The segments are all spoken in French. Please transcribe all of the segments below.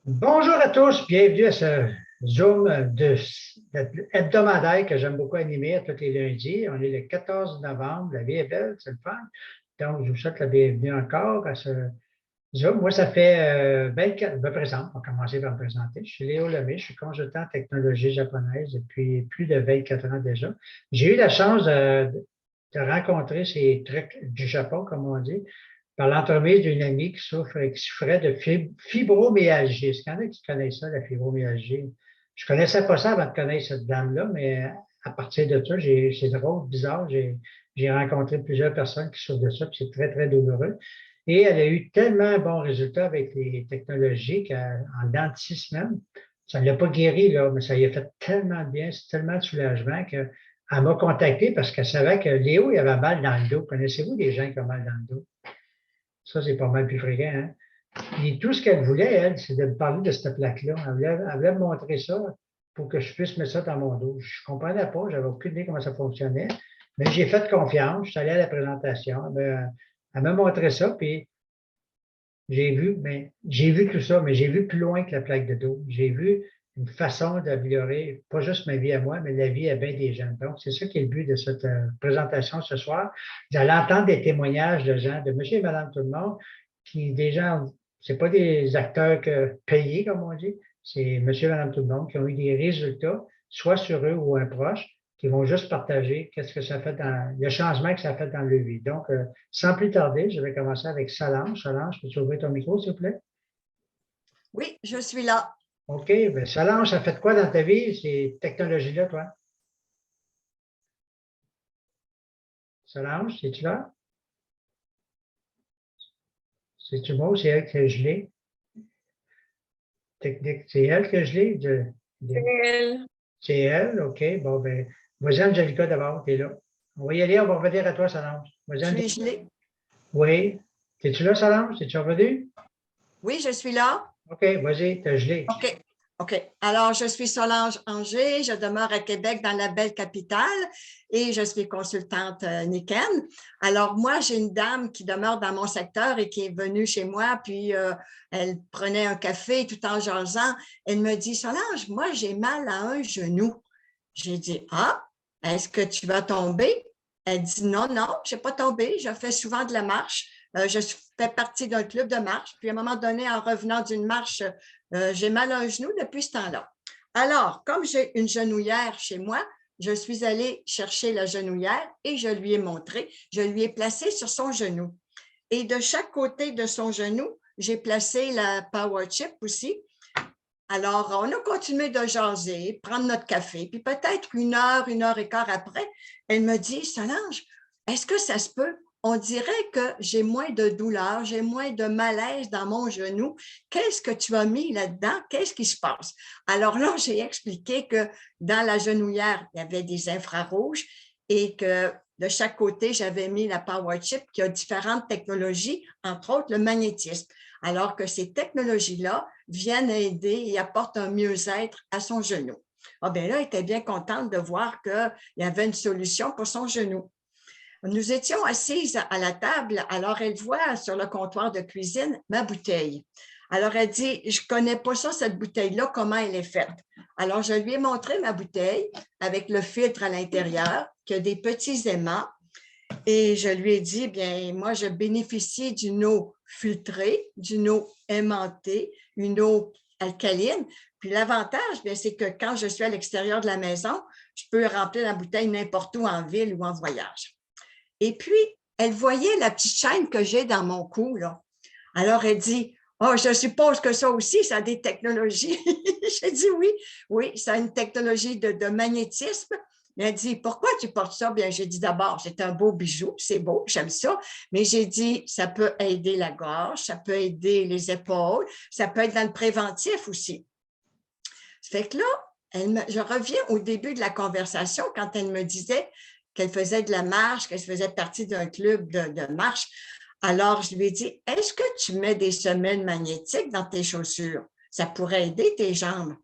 Bonjour à tous, bienvenue à ce Zoom hebdomadaire que j'aime beaucoup animer à tous les lundis. On est le 14 novembre, la vie est belle, c'est le fun. Donc, je vous souhaite la bienvenue encore à ce Zoom. Moi, ça fait 24, je me présente, on va commencer par me présenter. Je suis Léo Lemay, je suis consultant en technologie japonaise depuis plus de 24 ans déjà. J'ai eu la chance de rencontrer ces trucs du Japon, comme on dit, par l'entremise d'une amie qui souffrait de fibromyalgie. Est-ce qu'il y en a qui connaissent ça, la fibromyalgie? Je ne connaissais pas ça avant de connaître cette dame-là, mais à partir de ça, c'est drôle, bizarre. J'ai rencontré plusieurs personnes qui souffrent de ça, puis c'est très, très douloureux. Et elle a eu tellement un bon résultat avec les technologies qu'en dans de 6 semaines, ça ne l'a pas guéri, là, mais ça lui a fait tellement de bien, c'est tellement de soulagement qu'elle m'a contacté parce qu'elle savait que Léo, il avait mal dans le dos. Connaissez-vous des gens qui ont mal dans le dos? Ça, c'est pas mal plus fréquent, hein? Et tout ce qu'elle voulait, elle, c'est de me parler de cette plaque-là. Elle voulait me montrer ça pour que je puisse mettre ça dans mon dos. Je ne comprenais pas, j'avais aucune idée comment ça fonctionnait, mais j'ai fait confiance, je suis allé à la présentation, elle m'a montré ça, puis j'ai vu tout ça, mais j'ai vu plus loin que la plaque de dos. J'ai vu une façon d'améliorer, pas juste ma vie à moi, mais la vie à bien des gens. Donc, c'est ça qui est le but de cette présentation ce soir. Vous allez entendre des témoignages de gens, de monsieur et madame tout le monde, qui des gens, c'est pas des acteurs payés, comme on dit, c'est monsieur et madame tout le monde qui ont eu des résultats, soit sur eux ou un proche, qui vont juste partager qu'est-ce que ça fait dans le changement que ça fait dans leur vie. Donc, sans plus tarder, je vais commencer avec Solange. Solange, peux-tu ouvrir ton micro, s'il vous plaît? Oui, je suis là. OK. Ben, Solange, ça fait quoi dans ta vie, ces technologies-là, toi? Solange, es-tu là? C'est-tu moi ou c'est elle que je l'ai? Technique, c'est elle que je l'ai? Elle. C'est elle, OK. Bon, ben, vas-y, Angelica, d'abord, t'es là. On va y aller, on va revenir à toi, Solange. Vas-y, Angelica. Suis-je là? Oui. Es-tu là, Solange? Es-tu revenu? Oui, je suis là. OK, vas-y, t'as gelé. OK. OK. Alors, je suis Solange Anger. Je demeure à Québec, dans la belle capitale, et je suis consultante Niken. Alors, moi, j'ai une dame qui demeure dans mon secteur et qui est venue chez moi, puis elle prenait un café tout en jasant. Elle me dit, Solange, moi, j'ai mal à un genou. J'ai dit, ah, est-ce que tu vas tomber? Elle dit, non, non, je n'ai pas tombé. Je fais souvent de la marche. Je fais partie d'un club de marche. Puis à un moment donné, en revenant d'une marche, j'ai mal à un genou depuis ce temps-là. Alors, comme j'ai une genouillère chez moi, je suis allée chercher la genouillère et je lui ai montré. Je lui ai placé sur son genou. Et de chaque côté de son genou, j'ai placé la Power Chip aussi. Alors, on a continué de jaser, prendre notre café, puis peut-être une heure et quart après, elle me dit, Solange, est-ce que ça se peut? On dirait que j'ai moins de douleur, j'ai moins de malaise dans mon genou. Qu'est-ce que tu as mis là-dedans? Qu'est-ce qui se passe? Alors là, j'ai expliqué que dans la genouillère, il y avait des infrarouges et que de chaque côté, j'avais mis la Power Chip qui a différentes technologies, entre autres le magnétisme. Alors que ces technologies-là viennent aider et apportent un mieux-être à son genou. Ah bien là, elle était bien contente de voir qu'il y avait une solution pour son genou. Nous étions assises à la table, alors elle voit sur le comptoir de cuisine ma bouteille. Alors elle dit, je ne connais pas ça, cette bouteille-là, comment elle est faite. Alors je lui ai montré ma bouteille avec le filtre à l'intérieur, qui a des petits aimants, et je lui ai dit, bien, moi, je bénéficie d'une eau filtrée, d'une eau aimantée, une eau alcaline. Puis l'avantage, bien, c'est que quand je suis à l'extérieur de la maison, je peux remplir la bouteille n'importe où en ville ou en voyage. Et puis, elle voyait la petite chaîne que j'ai dans mon cou, là. Alors, elle dit, oh, je suppose que ça aussi, ça a des technologies. J'ai dit oui, oui, ça a une technologie de magnétisme. Elle dit, pourquoi tu portes ça? Bien, j'ai dit d'abord, c'est un beau bijou, c'est beau, j'aime ça. Mais j'ai dit, ça peut aider la gorge, ça peut aider les épaules, ça peut être dans le préventif aussi. Ça fait que là, je reviens au début de la conversation quand elle me disait qu'elle faisait de la marche, qu'elle faisait partie d'un club de marche. Alors, je lui ai dit, est-ce que tu mets des semelles magnétiques dans tes chaussures? Ça pourrait aider tes jambes.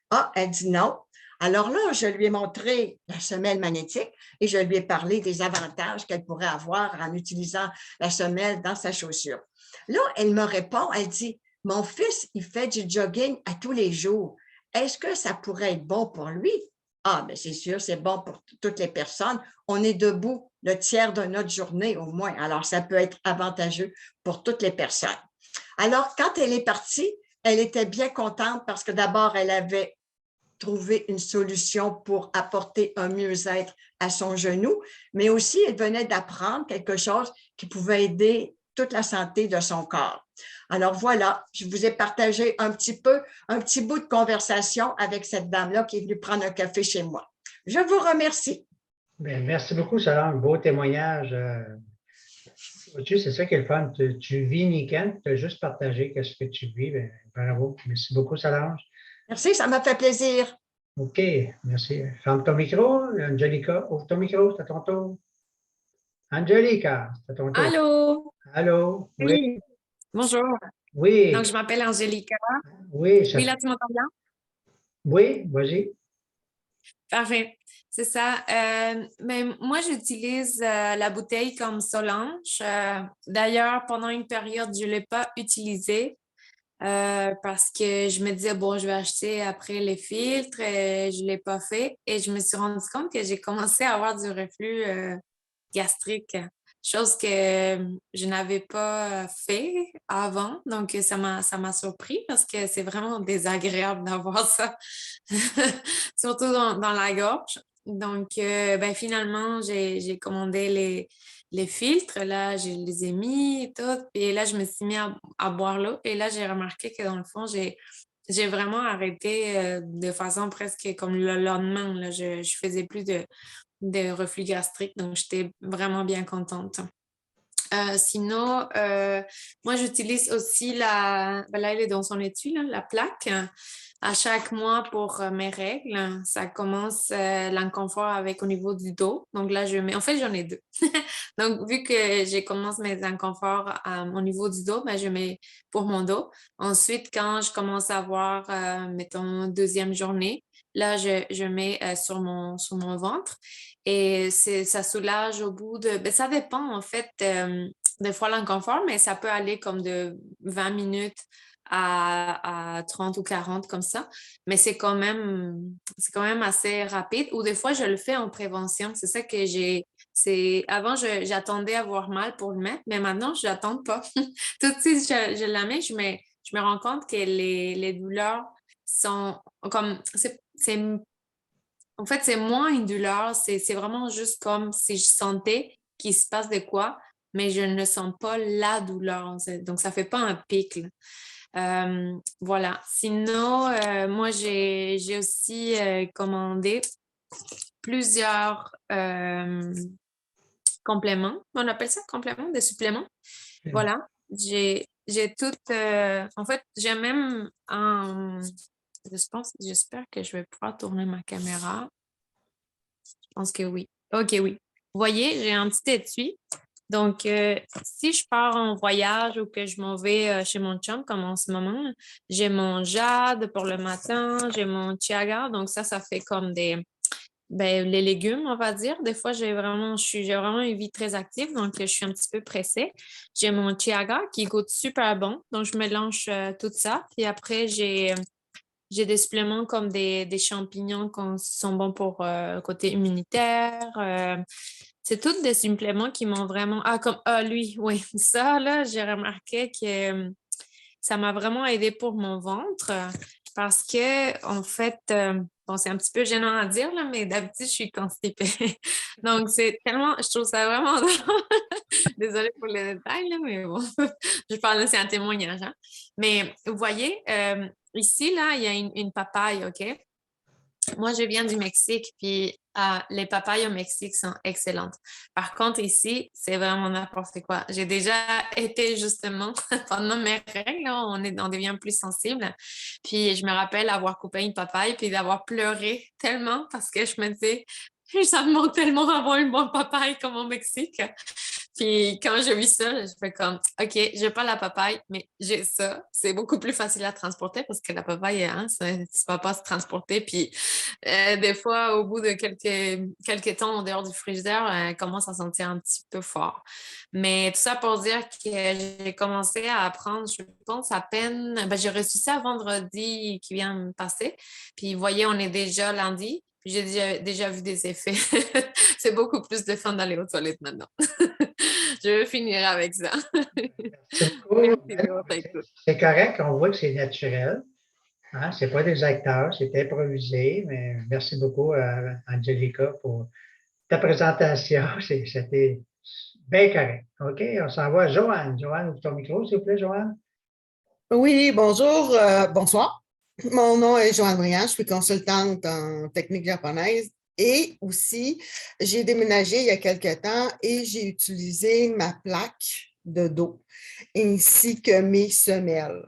Ah, elle dit non. Alors là, je lui ai montré la semelle magnétique et je lui ai parlé des avantages qu'elle pourrait avoir en utilisant la semelle dans sa chaussure. Là, elle me répond, elle dit, mon fils, il fait du jogging à tous les jours. Est-ce que ça pourrait être bon pour lui? Ah, bien, c'est sûr, c'est bon pour toutes les personnes. On est debout le tiers de notre journée au moins. Alors, ça peut être avantageux pour toutes les personnes. Alors, quand elle est partie, elle était bien contente parce que d'abord, elle avait trouvé une solution pour apporter un mieux-être à son genou, mais aussi elle venait d'apprendre quelque chose qui pouvait aider toute la santé de son corps. Alors voilà, je vous ai partagé un petit bout de conversation avec cette dame-là qui est venue prendre un café chez moi. Je vous remercie. Bien, merci beaucoup, Solange. Beau témoignage. Tu sais, c'est ça qui est le fun. Tu vis Nican, tu as juste partagé ce que tu vis. Bien, bravo. Merci beaucoup, Solange. Merci, ça m'a fait plaisir. OK, merci. Ferme ton micro, Angelica. Ouvre ton micro, c'est à ton tour. Angelica, c'est à ton tour. Allô? Allô? Oui, Oui, bonjour. Donc, oui, je m'appelle Angélica. oui, Oui, là, tu m'entends bien? oui, vas-y. Parfait. C'est ça. Mais moi, j'utilise la bouteille comme Solange. D'ailleurs, pendant une période, je ne l'ai pas utilisée parce que je me disais, bon, je vais acheter après les filtres et je ne l'ai pas fait. Et je me suis rendu compte que j'ai commencé à avoir du reflux gastrique, chose que je n'avais pas fait avant. Donc, ça m'a surpris parce que c'est vraiment désagréable d'avoir ça, surtout dans la gorge. Donc, ben, finalement, j'ai commandé les filtres. Là, je les ai mis et tout. Et là, je me suis mis à boire l'eau. Et là, j'ai remarqué que dans le fond, j'ai vraiment arrêté de façon presque comme le lendemain. Là, je faisais plus de reflux gastrique, donc j'étais vraiment bien contente. Sinon, moi, j'utilise aussi ben là, elle est dans son étui, là, la plaque, à chaque mois pour mes règles. Ça commence l'inconfort avec au niveau du dos. Donc là, en fait, j'en ai deux. Donc, vu que je commence mes inconforts au niveau du dos, ben, je mets pour mon dos. Ensuite, quand je commence à avoir, mettons, deuxième journée, là, je mets sur mon ventre. Et ça soulage au bout de... Ben, ça dépend, en fait, des fois l'inconfort, mais ça peut aller comme de 20 minutes à 30 ou 40 comme ça. Mais c'est quand même assez rapide. Ou des fois, je le fais en prévention. C'est ça que avant, j'attendais à avoir mal pour le mettre, mais maintenant, je n'attends pas. Tout de suite, je la mets, je me rends compte que les douleurs sont comme... En fait, c'est moins une douleur, c'est vraiment juste comme si je sentais qu'il se passe de quoi, mais je ne sens pas la douleur. Donc, ça ne fait pas un pic, là. Voilà. Sinon, moi, j'ai aussi commandé plusieurs compléments. On appelle ça compléments, des suppléments. Voilà. J'ai tout. En fait, j'ai même un. J'espère que je vais pouvoir tourner ma caméra. Je pense que oui. OK, oui. Vous voyez, j'ai un petit étui. Donc, si je pars en voyage ou que je m'en vais chez mon chum, comme en ce moment, j'ai mon jade pour le matin, j'ai mon chiaga. Donc, ça fait comme les légumes, on va dire. Des fois, j'ai vraiment une vie très active, donc je suis un petit peu pressée. J'ai mon chiaga qui goûte super bon. Donc, je mélange tout ça. Puis après, j'ai des suppléments comme des champignons qui sont bons pour le côté immunitaire. C'est tous des suppléments qui m'ont vraiment... lui, oui, ça, là, j'ai remarqué que ça m'a vraiment aidé pour mon ventre parce que, en fait, bon, c'est un petit peu gênant à dire, là, mais d'habitude, je suis constipée. Donc, je trouve ça vraiment drôle. Désolée pour les détails, là, mais bon, je parle, c'est un témoignage, hein. Mais vous voyez, ici, là, il y a une papaye, OK? Moi, je viens du Mexique, puis les papayes au Mexique sont excellentes. Par contre, ici, c'est vraiment n'importe quoi. J'ai déjà été justement pendant mes règles, là, on devient plus sensible. Puis je me rappelle avoir coupé une papaye, puis d'avoir pleuré tellement parce que je me disais, ça me manque tellement d'avoir une bonne papaye comme au Mexique. Puis quand je vis ça, je fais comme, OK, j'ai pas la papaye, mais j'ai ça. C'est beaucoup plus facile à transporter parce que la papaye, hein, ça ne va pas se transporter. Puis des fois, au bout de quelques temps en dehors du frigidaire, elle commence à sentir un petit peu fort. Mais tout ça pour dire que j'ai commencé à apprendre, je pense, à peine, j'ai reçu ça vendredi qui vient de passer. Puis, vous voyez, on est déjà lundi. Puis, j'ai déjà vu des effets. C'est beaucoup plus de fun d'aller aux toilettes maintenant. Je vais finir avec ça. C'est Merci beaucoup. de votre écoute. C'est correct, on voit que c'est naturel. Hein? Ce n'est pas des acteurs, c'est improvisé, mais merci beaucoup, Angelica, pour ta présentation. C'était bien correct. OK, on s'en va à Joanne. Joanne, ouvre ton micro, s'il vous plaît, Joanne. Oui, bonjour, bonsoir. Mon nom est Joanne Briand, je suis consultante en technique japonaise et aussi j'ai déménagé il y a quelque temps et j'ai utilisé ma plaque de dos ainsi que mes semelles.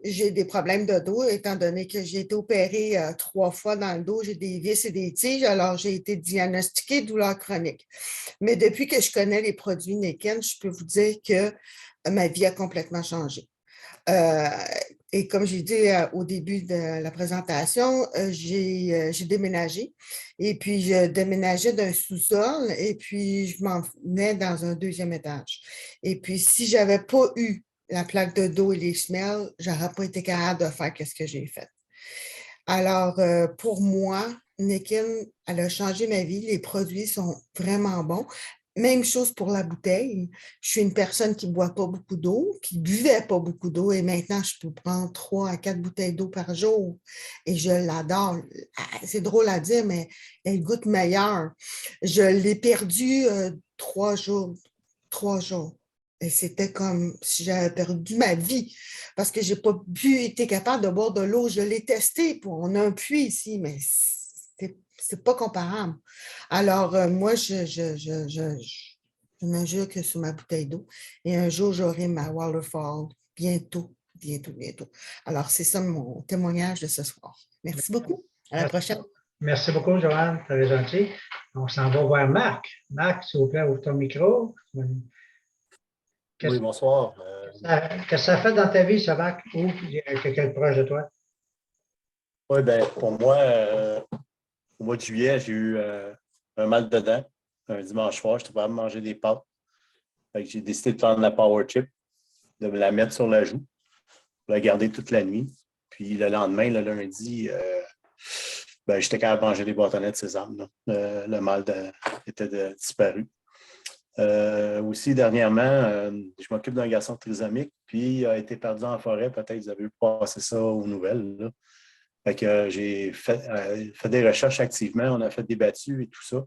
J'ai des problèmes de dos étant donné que j'ai été opérée 3 fois dans le dos, j'ai des vis et des tiges, alors j'ai été diagnostiquée douleur chronique. Mais depuis que je connais les produits Neken, je peux vous dire que ma vie a complètement changé. Euh, et comme j'ai dit au début de la présentation, j'ai déménagé et puis je déménageais d'un sous-sol et puis je m'en venais dans un 2e étage. Et puis si je n'avais pas eu la plaque de dos et les semelles, je n'aurais pas été capable de faire ce que j'ai fait. Alors, pour moi, Neken, elle a changé ma vie. Les produits sont vraiment bons. Même chose pour la bouteille. Je suis une personne qui ne boit pas beaucoup d'eau, qui ne buvait pas beaucoup d'eau et maintenant, je peux prendre 3 à 4 bouteilles d'eau par jour et je l'adore. C'est drôle à dire, mais elle goûte meilleure. Je l'ai perdue 3 jours. 3 jours. Et c'était comme si j'avais perdu ma vie parce que je n'ai pas été capable de boire de l'eau. Je l'ai testé. On a un puits ici, mais c'est pas comparable. Alors, moi, je me jure que sur ma bouteille d'eau. Et un jour, j'aurai ma waterfall bientôt, bientôt, bientôt. Alors, c'est ça mon témoignage de ce soir. Merci beaucoup. À la prochaine. Merci beaucoup, Joanne. Très gentil. On s'en va voir Marc. Marc, s'il vous plaît, ouvre ton micro. Oui, bonsoir. Qu'est-ce que ça fait dans ta vie, ça, Marc? Ou quelqu'un de proche de toi? Oui, bien, pour moi, au mois de juillet, j'ai eu un mal de dents. Un dimanche soir, je n'étais pas capable de manger des pâtes. J'ai décidé de prendre la Power Chip, de me la mettre sur la joue, de la garder toute la nuit. Puis le lendemain, le lundi, j'étais capable de manger des bâtonnets de sésame. Le mal était disparu. Aussi, dernièrement, je m'occupe d'un garçon trisomique, puis il a été perdu en forêt. Peut-être que vous avez vu passer ça aux nouvelles. Là. Fait que j'ai fait des recherches activement. On a fait des battues et tout ça.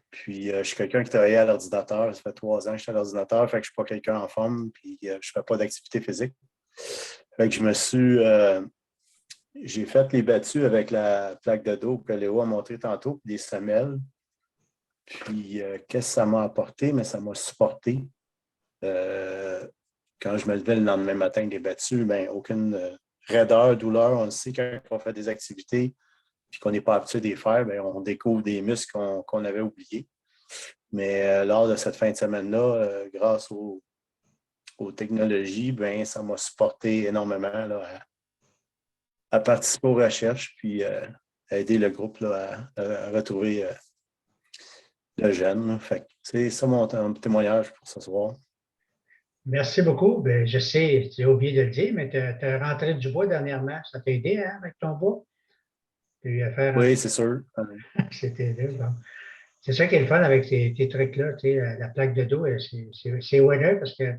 Puis, je suis quelqu'un qui travaillait à l'ordinateur. Ça fait 3 ans que je suis à l'ordinateur. Fait que je ne suis pas quelqu'un en forme, puis je ne fais pas d'activité physique. Fait que j'ai fait les battues avec la plaque de dos que Léo a montré tantôt, puis des semelles. Puis, qu'est-ce que ça m'a apporté? Mais ça m'a supporté. Quand je me levais le lendemain matin des battues, aucune raideur, douleur. On le sait quand on fait des activités et qu'on n'est pas habitué de les faire, on découvre des muscles qu'on avait oubliés. Mais lors de cette fin de semaine-là, grâce aux technologies, ça m'a supporté énormément là, à participer aux recherches puis à aider le groupe là, à retrouver le jeune. C'est ça mon témoignage pour ce soir. Merci beaucoup. Bien, je sais, tu as oublié de le dire, mais tu as rentré du bois dernièrement. Ça t'a aidé avec ton bois? Oui, c'est sûr. C'était bon. C'est ça qui est le fun avec tes trucs-là. La plaque de dos, c'est winner parce que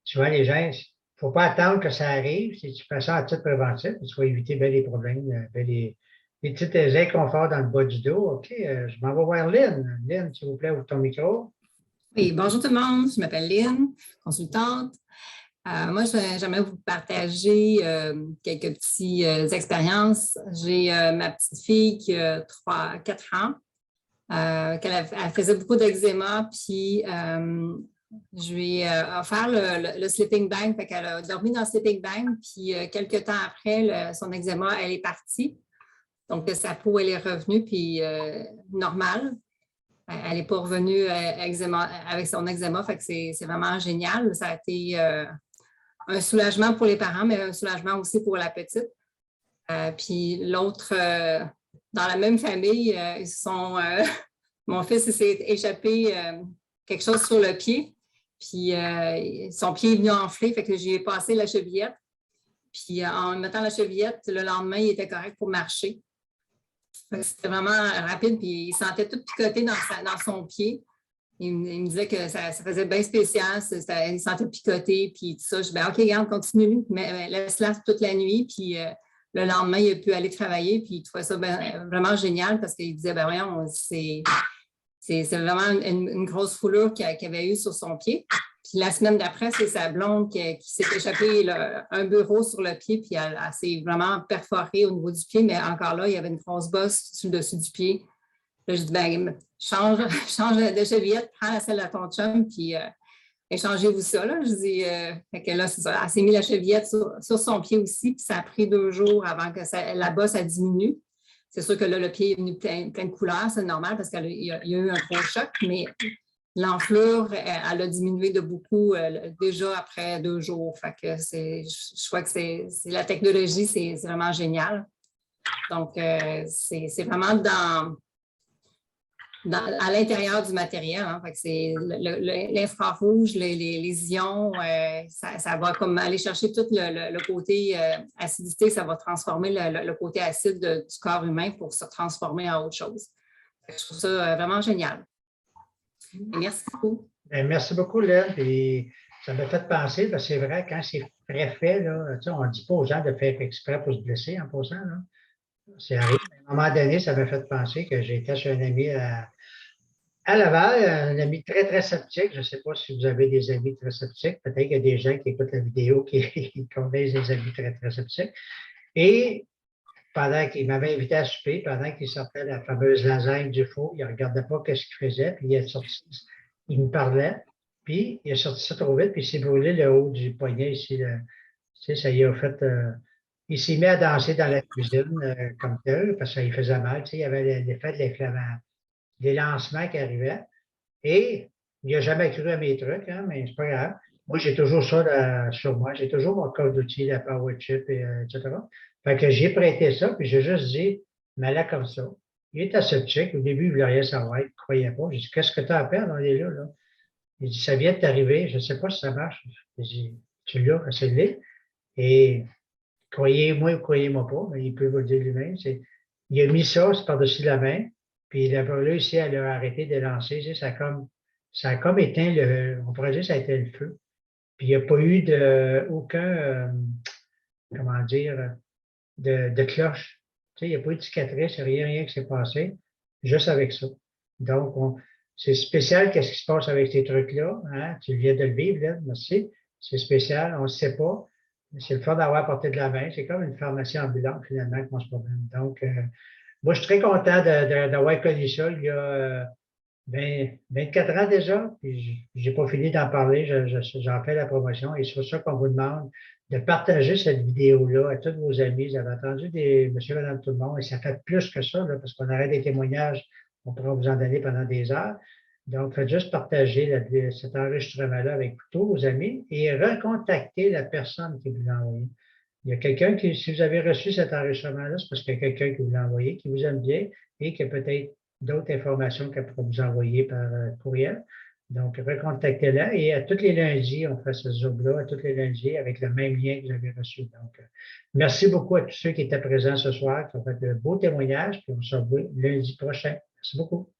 souvent les gens, il ne faut pas attendre que ça arrive. Si tu fais ça à titre préventif, tu vas éviter bien les problèmes, les petits inconforts dans le bas du dos. OK, je m'en vais voir Lynn. Lynn, s'il vous plaît, ouvre ton micro. Oui, bonjour tout le monde, je m'appelle Lynn, consultante. Moi, j'aimerais vous partager quelques petites expériences. J'ai ma petite fille qui a 4 ans, elle faisait beaucoup d'eczéma, puis je lui ai offert le sleeping bag, fait qu'elle a dormi dans le sleeping bag, puis quelques temps après, son eczéma, elle est partie. Donc, sa peau, elle est revenue, puis normale. elle n'est pas revenue avec son eczéma, fait que c'est vraiment génial. Ça a été un soulagement pour les parents, mais un soulagement aussi pour la petite. Puis l'autre, dans la même famille, mon fils s'est échappé quelque chose sur le pied. Puis son pied est venu enfler, fait que j'ai passé la chevillette. Puis en mettant la chevillette, le lendemain, il était correct pour marcher. C'était vraiment rapide, puis il sentait tout picoté dans son pied. Il me disait que ça faisait bien spécial, il sentait picoté, puis tout ça. Je dis, OK, regarde, continue, mais laisse-la toute la nuit, puis le lendemain, il a pu aller travailler, puis il trouvait ça vraiment génial parce qu'il disait, voyons, c'est vraiment une grosse foulure qu'il avait eue sur son pied. Puis la semaine d'après, c'est sa blonde qui s'est échappé un bureau sur le pied, puis elle s'est vraiment perforée au niveau du pied, mais encore là, il y avait une grosse bosse sur le dessus du pied. Là, je dis, change de chevillette, prends celle de ton chum, puis échangez-vous ça. Là. Je dis, fait que là, c'est ça. Elle s'est mis la chevillette sur son pied aussi, puis ça a pris 2 jours avant que la bosse a diminué. C'est sûr que là, le pied est venu plein de couleurs, c'est normal parce qu'il y a eu un gros choc, mais l'enflure, elle a diminué de beaucoup déjà après 2 jours. Fait que je crois que c'est la technologie, c'est vraiment génial. Donc, c'est vraiment à l'intérieur du matériel. Hein. Fait que c'est l'infrarouge, les ions, ça va comme aller chercher tout le côté acidité, ça va transformer le côté acide du corps humain pour se transformer en autre chose. Je trouve ça vraiment génial. Merci beaucoup. Merci beaucoup, Lynn. Et ça m'a fait penser, parce que c'est vrai, quand c'est préfet, là, on ne dit pas aux gens de faire exprès pour se blesser en passant. Là. C'est arrivé. À un moment donné, ça m'a fait penser que j'étais chez un ami à Laval, un ami très, très sceptique. Je ne sais pas si vous avez des amis très sceptiques. Peut-être qu'il y a des gens qui écoutent la vidéo qui connaissent des amis très, très sceptiques. Et pendant qu'il m'avait invité à souper, pendant qu'il sortait la fameuse lasagne du four, il ne regardait pas ce qu'il faisait, puis il me parlait, puis il a sorti ça trop vite, puis il s'est brûlé le haut du poignet ici. Ça y a fait. Il s'est mis à danser dans la cuisine comme tel, parce qu'il faisait mal. Il y avait l'effet de l'inflammation, des lancements qui arrivaient. Et il n'a jamais cru à mes trucs, hein, mais c'est pas grave. Moi, j'ai toujours ça sur moi. J'ai toujours mon coffre d'outils, la Power Chip, etc. Fait que j'ai prêté ça, puis j'ai juste dit, mais là, comme ça. Il était sceptique. Au début, il ne voulait rien savoir. Il ne croyait pas. J'ai dit, qu'est-ce que tu as à perdre? On est là, là. Il dit, ça vient de t'arriver. Je ne sais pas si ça marche. J'ai dit, tu l'as, essayez-le. Et croyez-moi ou croyez-moi pas, mais il peut vous le dire lui-même. Il a mis ça par-dessus la main, puis il a réussi à l'arrêter de lancer. Ça a comme éteint on pourrait dire que ça a été le feu. Puis il n'y a pas eu aucun, comment dire, de cloche. Il n'y a pas eu de cicatrice, rien qui s'est passé, juste avec ça. Donc, c'est spécial qu'est-ce qui se passe avec ces trucs-là. Hein? Tu viens de le vivre, là, merci. C'est spécial, on ne sait pas. C'est le fun d'avoir porté de la main. C'est comme une pharmacie ambulante, finalement, qu'on se promène. Donc, moi, je suis très content d'avoir connu ça il y a 24 ans déjà. Puis, je n'ai pas fini d'en parler. J'en fais la promotion. Et c'est pour ça qu'on vous demande de partager cette vidéo-là à tous vos amis. Vous avez entendu monsieur, madame, tout le monde. Et ça fait plus que ça, là, parce qu'on aurait des témoignages. On pourra vous en donner pendant des heures. Donc, faites juste partager cet enregistrement-là avec tous vos amis et recontacter la personne qui vous l'a envoyé. Il y a quelqu'un si vous avez reçu cet enregistrement-là, c'est parce qu'il y a quelqu'un qui vous l'a envoyé, qui vous aime bien et qui a peut-être d'autres informations qu'elle pourra vous envoyer par courriel. Donc, recontactez-la et à tous les lundis, on fait ce Zoom-là, à tous les lundis avec le même lien que vous avez reçu. Donc, merci beaucoup à tous ceux qui étaient présents ce soir, qui ont fait de beaux témoignages, puis on se revoit lundi prochain. Merci beaucoup.